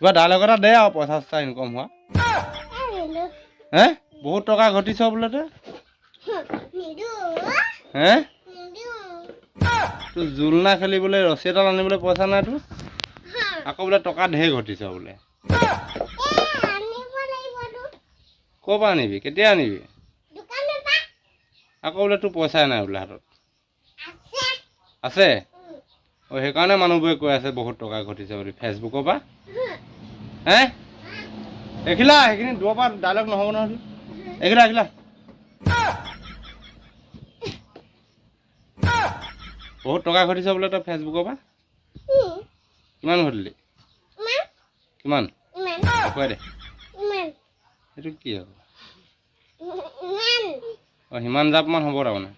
কিবা ডাইলগ এটা দে আৰু পইচা চইচা ইনকম হোৱা হে বহুত টকা ঘটিছ বোলে তই হে তোৰ জোলনা খেলিবলৈ ৰছী এডাল আনিবলৈ পইচা নাই তোৰ আকৌ বোলে টকা ঢেৰ ঘটিছ বোলে ক'ৰ পৰা আনিবি কেতিয়া আনিবি আকৌ বোলে তোৰ পইচাই নাই বোলে হাতত আছে অঁ সেইকাৰণে মানুহবোৰে কৈ আছে বহুত টকা ঘটিছে বুলি ফেচবুকৰ পৰা হে এইখিলা সেইখিনি দূৰৰ পৰা ডাইলগ নহ'ব নহয় এইখিলা বহুত টকা ঘটিছ বোলে তই ফেচবুকৰ পৰা কিমান ঘটিলি কিমান কৈ দে সেইটো কি হ'ব অঁ সিমান জাপমান হ'ব তাৰমানে